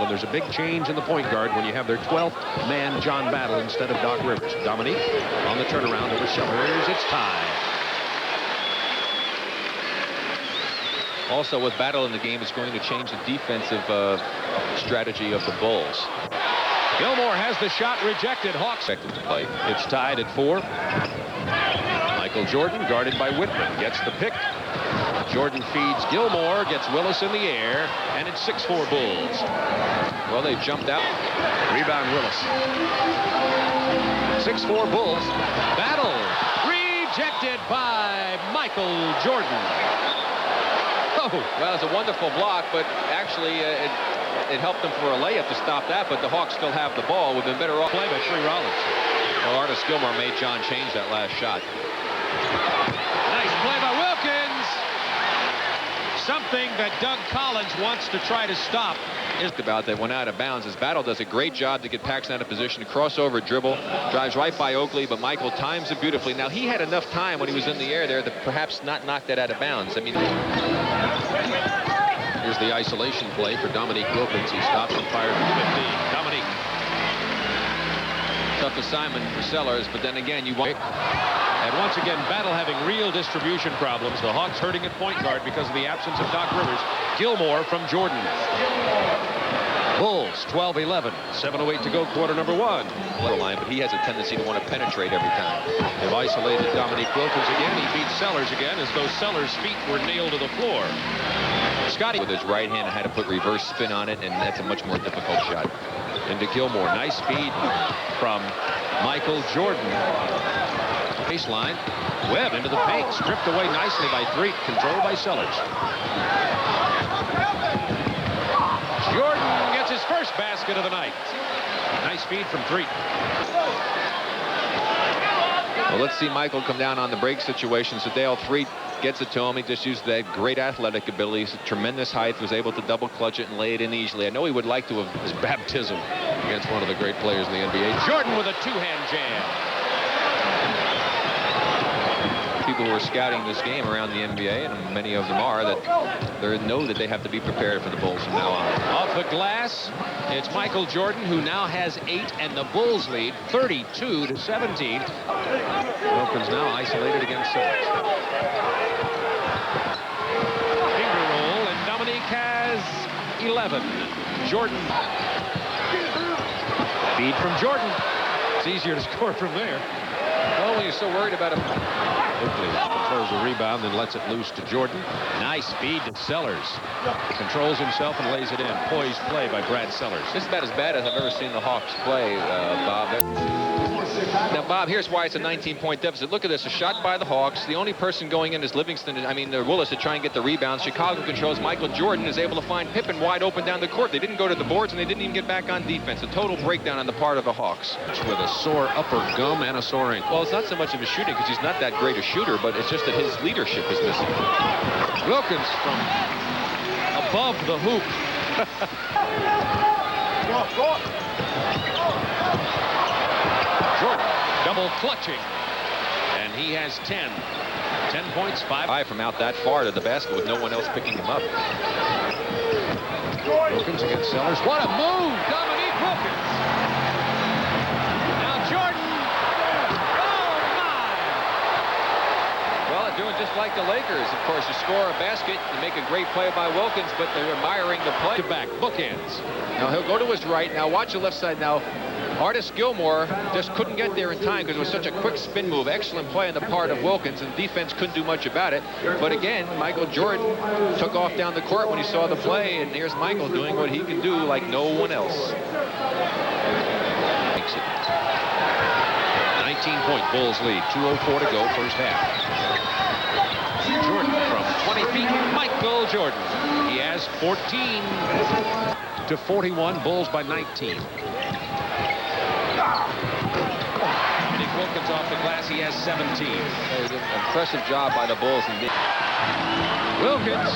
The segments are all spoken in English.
There's a big change in the point guard when you have their 12th man John Battle instead of Doc Rivers. Dominique on the turnaround over Sellers. It's tied. Also, with Battle in the game, it's going to change the defensive strategy of the Bulls. Gilmore has the shot rejected. Hawks expected to play. It's tied at 4. Michael Jordan guarded by Whitman gets the pick. Jordan feeds Gilmore, gets Willis in the air, and it's 6-4 Bulls. Well, they jumped out. Rebound Willis. 6-4 Bulls. Battle rejected by Michael Jordan. Oh, well, it's a wonderful block, but actually it helped them for a layup to stop that, but the Hawks still have the ball. We've been better off. Play by Free Rollins. Well, Artis Gilmore made John change that last shot. Nice play by Wilkins. Something that Doug Collins wants to try to stop. About that went out of bounds as Battle does a great job to get Paxson out of position, crossover dribble, drives right by Oakley, but Michael times it beautifully. Now he had enough time when he was in the air there to perhaps not knock that out of bounds. I mean, here's the isolation play for Dominique Wilkins. He stops and fires from 15. Dominique. Tough assignment for Sellers, but then again, you want. And once again, Battle having real distribution problems. The Hawks hurting at point guard because of the absence of Doc Rivers. Gilmore from Jordan. Bulls 12-11. 7:08 to go, quarter number 1. Line, but he has a tendency to want to penetrate every time. They've isolated Dominique Wilkins again. He beats Sellers again as though Sellers' feet were nailed to the floor. Scotty with his right hand had to put reverse spin on it, and that's a much more difficult shot. Into Gilmore. Nice speed from Michael Jordan. Baseline. Webb into the paint. Stripped away nicely by Threet. Controlled by Sellers. Jordan gets his first basket of the night. Nice feed from Threet. Well, let's see Michael come down on the break situation. So Dale Threet gets it to him. He just used that great athletic ability. Tremendous height. Was able to double clutch it and lay it in easily. I know he would like to have his baptism against one of the great players in the NBA. Jordan with a two-hand jam. People who are scouting this game around the NBA, and many of them are, that they know that they have to be prepared for the Bulls from now on. Off the glass, it's Michael Jordan, who now has 8, and the Bulls lead 32-17. Wilkins now isolated against Sellers. Finger roll, and Dominique has 11. Jordan. Feed from Jordan. It's easier to score from there. Well, when you're so worried about him. Oakley controls the rebound, then lets it loose to Jordan. Nice feed to Sellers. Controls himself and lays it in. Poised play by Brad Sellers. This is about as bad as I've ever seen the Hawks play, Bob. Now, Bob, here's why it's a 19-point deficit. Look at this. A shot by the Hawks. The only person going in is Livingston. Willis to try and get the rebound. Chicago controls. Michael Jordan is able to find Pippen wide open down the court. They didn't go to the boards, and they didn't even get back on defense. A total breakdown on the part of the Hawks. With a sore upper gum and a sore ankle. Well, it's not so much of a shooting because he's not that great a shooter, but it's just that his leadership is missing. Wilkins from above the hoop. Jordan double clutching, and he has 10. 10 points, 5 from out that far to the basket with no one else picking him up. Wilkins against Sellers. What a move, Dominique Wilkins. Now Jordan. Oh my! Well, they're doing just like the Lakers. Of course, you score a basket, you make a great play by Wilkins, but they're admiring the play. Back bookends. Now he'll go to his right. Now watch the left side now. Artis Gilmore just couldn't get there in time because it was such a quick spin move. Excellent play on the part of Wilkins, and defense couldn't do much about it. But again, Michael Jordan took off down the court when he saw the play, and here's Michael doing what he can do like no one else. Makes it 19-point Bulls lead. 2:04 to go, first half. Jordan from 20 feet. Michael Jordan. He has 14-41. Bulls by 19. Wilkins off the glass. He has 17. Impressive job by the Bulls. Wilkins.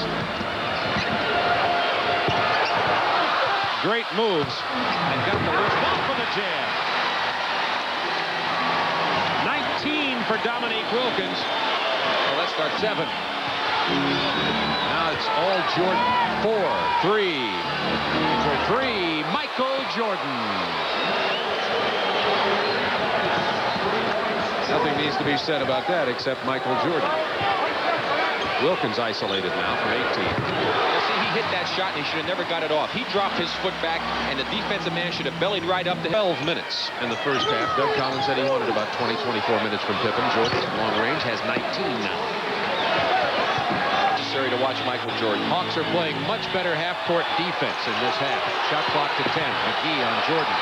Great moves. And got the loose ball for the jam. 19 for Dominique Wilkins. Well, let's start 7. Now it's all Jordan. 4, 3 for 3. Jordan. Nothing needs to be said about that except Michael Jordan. Wilkins isolated now from 18. See, he hit that shot and he should have never got it off. He dropped his foot back and the defensive man should have bellied right up to 12 minutes in the first half. Doug Collins said he wanted about 20-24 minutes from Pippen. Jordan, long range, has 19 now. Necessary to watch Michael Jordan. Hawks are playing much better half-court defense in this half. Shot clock to 10. McGee on Jordan.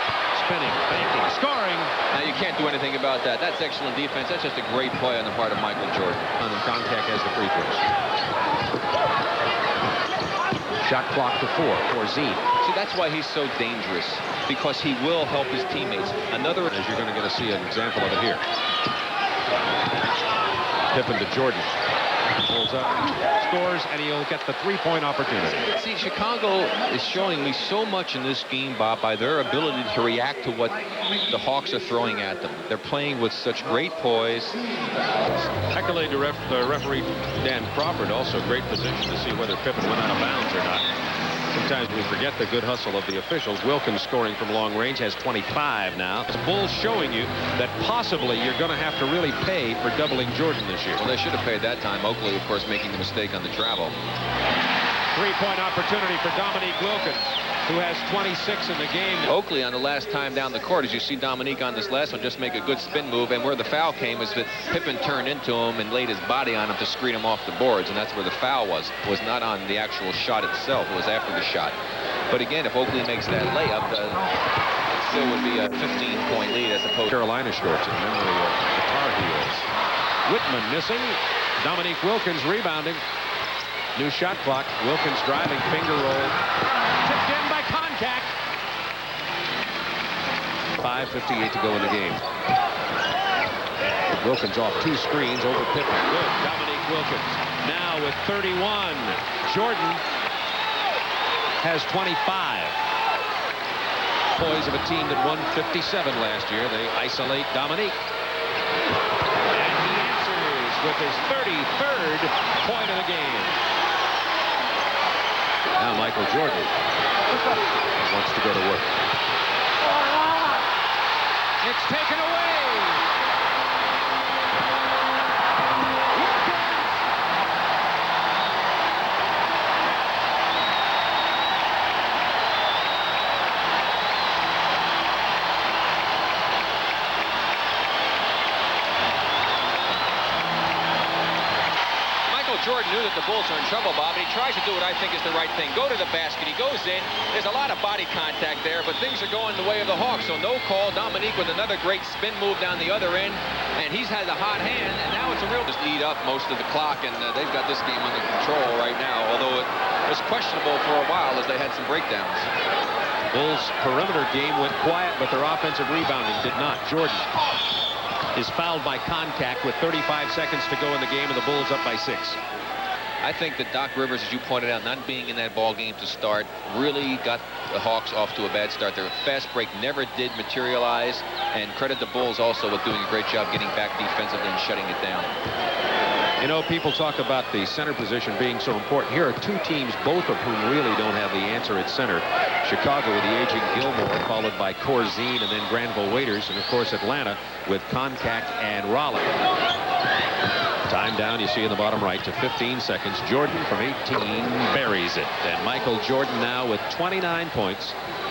Spinning, banking, scoring. Now you can't do anything about that. That's excellent defense. That's just a great play on the part of Michael Jordan. On the contact has the free throws. Shot clock to 4 for Zine. See, that's why he's so dangerous, because he will help his teammates. Another, as you're going to get to see an example of it here. Pippen to Jordan. Pulls up, scores, and he'll get the three-point opportunity. See, Chicago is showing me so much in this game, Bob, by their ability to react to what the Hawks are throwing at them. They're playing with such great poise. Accolade to referee Dan Crawford, also great position to see whether Pippen went out of bounds or not. Sometimes we forget the good hustle of the officials. Wilkins scoring from long range has 25 now. The Bulls showing you that possibly you're going to have to really pay for doubling Jordan this year. Well, they should have paid that time. Oakley, of course, making the mistake on the travel. Three-point opportunity for Dominique Wilkins, who has 26 in the game. Oakley on the last time down the court, as you see Dominique on this last one, just make a good spin move, and where the foul came is that Pippen turned into him and laid his body on him to screen him off the boards, and that's where the foul was not on the actual shot itself. It was after the shot. But again, if Oakley makes that layup, it still would be a 15-point lead as opposed to Carolina shorts in memory of the Tar Heels. Whitman missing. Dominique Wilkins rebounding. New shot clock. Wilkins driving, finger roll. Tipped in by contact. 5:58 to go in the game. Wilkins off two screens over Pippen. Good. Dominique Wilkins now with 31. Jordan has 25. Poise of a team that won 57 last year. They isolate Dominique. And he answers with his 33rd point of the game. Now Michael Jordan wants to go to work. It's taken away. Jordan knew that the Bulls are in trouble, Bob, and he tries to do what I think is the right thing. Go to the basket. He goes in. There's a lot of body contact there, but things are going the way of the Hawks, so no call. Dominique with another great spin move down the other end, and he's had a hot hand, and now it's a real just eat up most of the clock, and they've got this game under control right now, although it was questionable for a while as they had some breakdowns. Bulls' perimeter game went quiet, but their offensive rebounding did not. Jordan is fouled by contact with 35 seconds to go in the game, and the Bulls up by 6. I think that Doc Rivers, as you pointed out, not being in that ball game to start, really got the Hawks off to a bad start. Their fast break never did materialize, and credit the Bulls also with doing a great job getting back defensively and shutting it down. You know, people talk about the center position being so important. Here are two teams, both of whom really don't have the answer at center. Chicago with the aging Gilmore, followed by Corzine and then Granville Waiters, and of course Atlanta with Contact and Rollick. Time down, you see in the bottom right, to 15 seconds. Jordan from 18 buries it. And Michael Jordan now with 29 points,